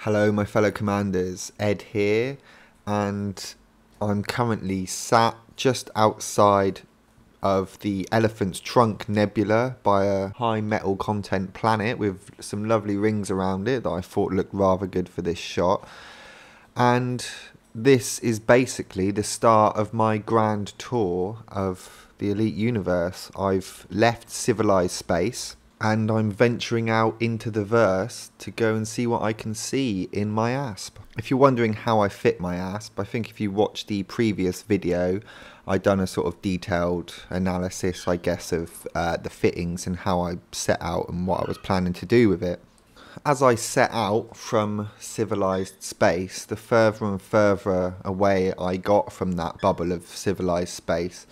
Hello my fellow commanders, Ed here, and I'm currently sat just outside of the Elephant's Trunk Nebula by a high metal content planet with some lovely rings around it that I thought looked rather good for this shot. And this is basically the start of my grand tour of the Elite Universe. I've left civilized space and I'm venturing out into the verse to go and see what I can see in my asp. If you're wondering how I fit my asp, I think if you watch the previous video, I'd done a sort of detailed analysis, I guess, of the fittings and how I set out and what I was planning to do with it. As I set out from civilized space, the further and further away I got from that bubble of civilized space,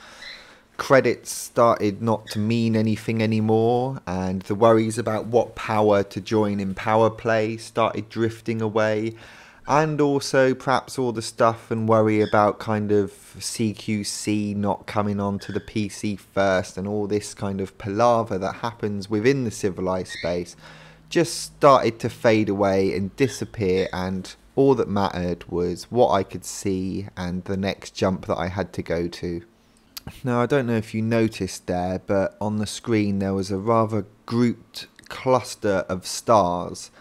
credits started not to mean anything anymore, and the worries about what power to join in Powerplay started drifting away, and also perhaps all the stuff and worry about kind of CQC not coming onto the PC first and all this kind of palaver that happens within the civilized space just started to fade away and disappear, and all that mattered was what I could see and the next jump that I had to go to. Now, I don't know if you noticed there, but on the screen there was a rather grouped cluster of stars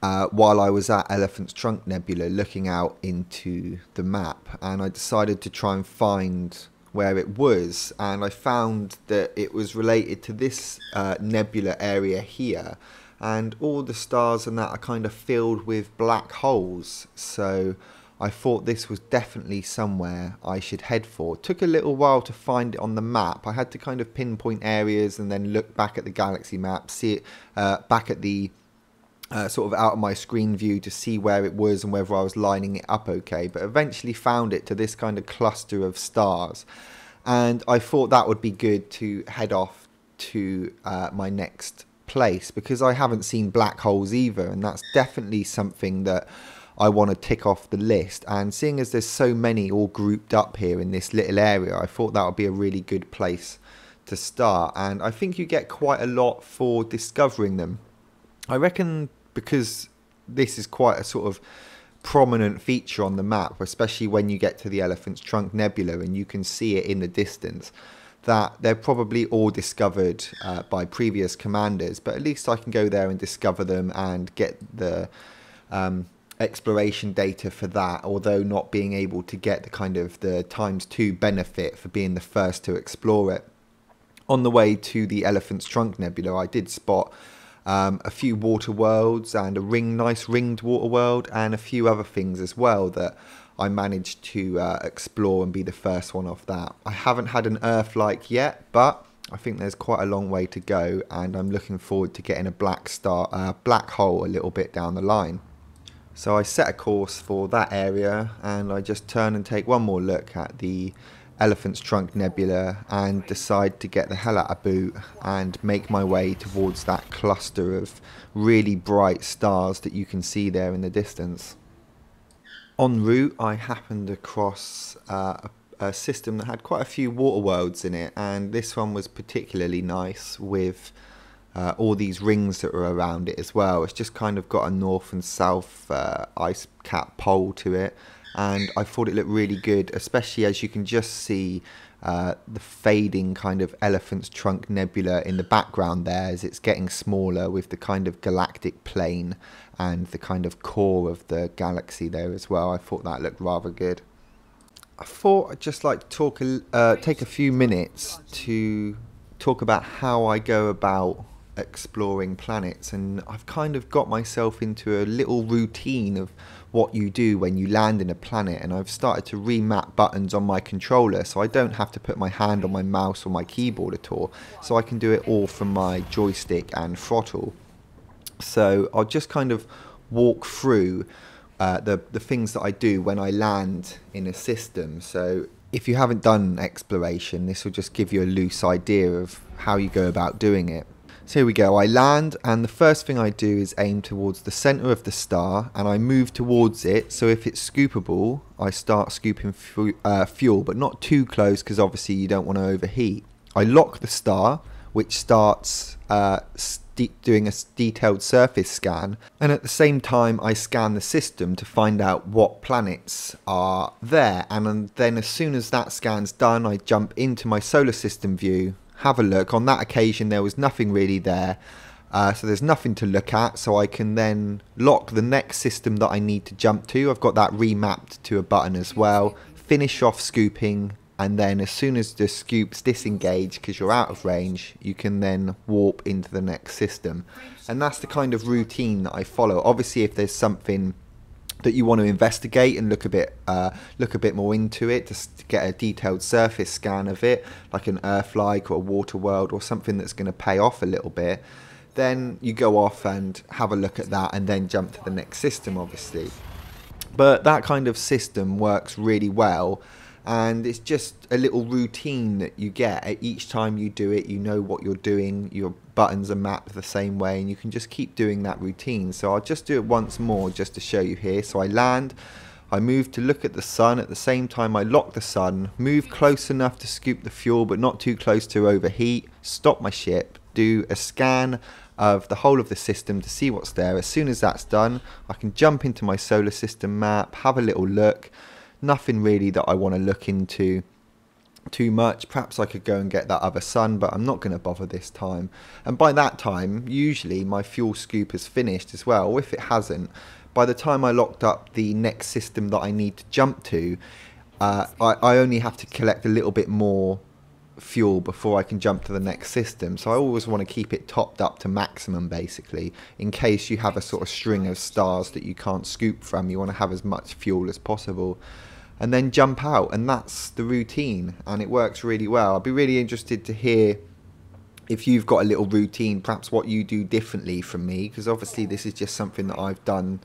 while I was at Elephant's Trunk Nebula looking out into the map, and I decided to try and find where it was, and I found that it was related to this nebula area here, and all the stars and that are kind of filled with black holes, so I thought this was definitely somewhere I should head for. It took a little while to find it on the map. I had to kind of pinpoint areas and then look back at the galaxy map, see it back at the sort of out of my screen view to see where it was and whether I was lining it up okay. But eventually found it to this kind of cluster of stars. And I thought that would be good to head off to my next place, because I haven't seen black holes either, and that's definitely something that I want to tick off the list. And seeing as there's so many all grouped up here in this little area, I thought that would be a really good place to start, and I think you get quite a lot for discovering them. I reckon because this is quite a sort of prominent feature on the map, especially when you get to the Elephant's Trunk Nebula and you can see it in the distance, that they're probably all discovered by previous commanders, but at least I can go there and discover them and get the exploration data for that, although not being able to get the kind of the ×2 benefit for being the first to explore it. On the way to the Elephant's Trunk Nebula, I did spot a few water worlds and a nice ringed water world and a few other things as well that I managed to explore and be the first one off that. I haven't had an Earth-like yet, but I think there's quite a long way to go, and I'm looking forward to getting a black hole a little bit down the line. So I set a course for that area, and I just turn and take one more look at the Elephant's Trunk Nebula and decide to get the hell out of boot and make my way towards that cluster of really bright stars that you can see there in the distance. En route, I happened across a system that had quite a few water worlds in it, and this one was particularly nice with all these rings that are around it as well. It's just kind of got a north and south ice cap pole to it, and I thought it looked really good, especially as you can just see the fading kind of Elephant's Trunk Nebula in the background there as it's getting smaller, with the kind of galactic plane and the kind of core of the galaxy there as well. I thought that looked rather good. I thought I'd just like to take a few minutes to talk about how I go about exploring planets, and I've kind of got myself into a little routine of what you do when you land in a planet, and I've started to remap buttons on my controller so I don't have to put my hand on my mouse or my keyboard at all, so I can do it all from my joystick and throttle. So I'll just kind of walk through the things that I do when I land in a system. So if you haven't done exploration, this will just give you a loose idea of how you go about doing it. So here we go, I land, and the first thing I do is aim towards the center of the star, and I move towards it. So if it's scoopable, I start scooping fuel, but not too close because obviously you don't want to overheat. I lock the star, which starts doing a detailed surface scan, and at the same time I scan the system to find out what planets are there. And then as soon as that scan's done, I jump into my solar system view, have a look. On that occasion there was nothing really there, so there's nothing to look at, so I can then lock the next system that I need to jump to. I've got that remapped to a button as well. Finish off scooping, and then as soon as the scoops disengage because you're out of range, you can then warp into the next system. And that's the kind of routine that I follow. Obviously if there's something that you want to investigate and look a bit more into it, just to get a detailed surface scan of it, like an Earth-like or a water world or something that's going to pay off a little bit, then you go off and have a look at that and then jump to the next system, obviously. But that kind of system works really well, and it's just a little routine that you get. Each time you do it, you know what you're doing, your buttons are mapped the same way, and you can just keep doing that routine. So I'll just do it once more just to show you here. So I land, I move to look at the sun, at the same time I lock the sun, move close enough to scoop the fuel but not too close to overheat, stop my ship, do a scan of the whole of the system to see what's there. As soon as that's done, I can jump into my solar system map, have a little look. Nothing really that I want to look into too much. Perhaps I could go and get that other sun, but I'm not going to bother this time. And by that time, usually my fuel scoop is finished as well. Or if it hasn't, by the time I locked up the next system that I need to jump to, I only have to collect a little bit more fuel before I can jump to the next system. So I always want to keep it topped up to maximum, basically, in case you have a sort of string of stars that you can't scoop from. You want to have as much fuel as possible and then jump out, and that's the routine, and it works really well. I'd be really interested to hear if you've got a little routine, perhaps what you do differently from me, because obviously this is just something that I've done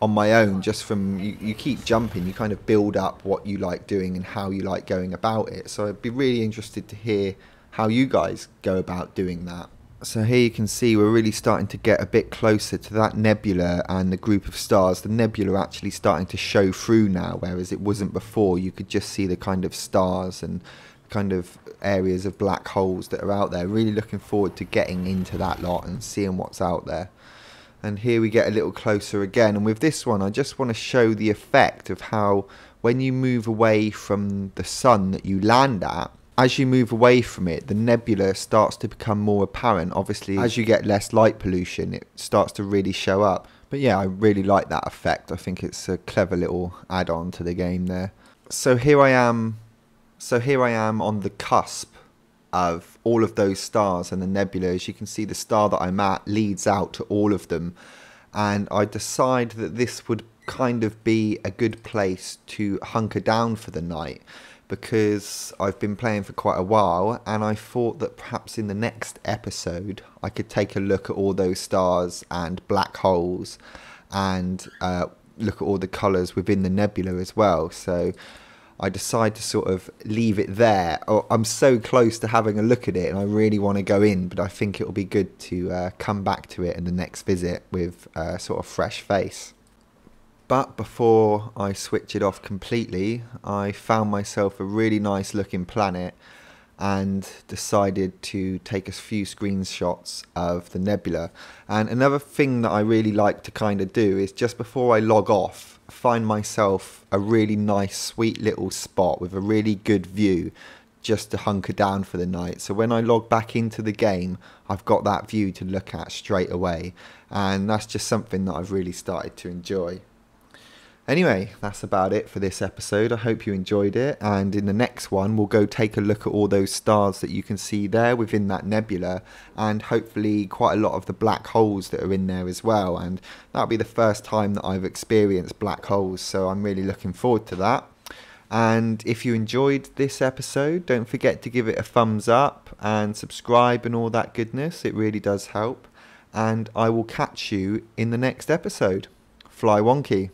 on my own, just from you keep jumping, you kind of build up what you like doing and how you like going about it. So I'd be really interested to hear how you guys go about doing that. So here you can see we're really starting to get a bit closer to that nebula and the group of stars. The nebula actually starting to show through now, whereas it wasn't before. You could just see the kind of stars and kind of areas of black holes that are out there. Really looking forward to getting into that lot and seeing what's out there. And here we get a little closer again, and with this one I just want to show the effect of how when you move away from the sun that you land at, as you move away from it, the nebula starts to become more apparent. Obviously, as you get less light pollution, it starts to really show up. But yeah, I really like that effect. I think it's a clever little add-on to the game there. So here I am on the cusp of all of those stars and the nebula. As you can see, the star that I'm at leads out to all of them, and I decide that this would kind of be a good place to hunker down for the night, because I've been playing for quite a while, and I thought that perhaps in the next episode I could take a look at all those stars and black holes and look at all the colours within the nebula as well. So I decide to sort of leave it there. I'm so close to having a look at it and I really want to go in, but I think it will be good to come back to it in the next visit with a sort of fresh face. But before I switch it off completely, I found myself a really nice looking planet and decided to take a few screenshots of the nebula. And another thing that I really like to kind of do is just before I log off, find myself a really nice sweet little spot with a really good view just to hunker down for the night. So when I log back into the game, I've got that view to look at straight away, and that's just something that I've really started to enjoy. Anyway, that's about it for this episode. I hope you enjoyed it, and in the next one we'll go take a look at all those stars that you can see there within that nebula, and hopefully quite a lot of the black holes that are in there as well, and that'll be the first time that I've experienced black holes, so I'm really looking forward to that. And if you enjoyed this episode, don't forget to give it a thumbs up and subscribe and all that goodness. It really does help, and I will catch you in the next episode. Fly wonky.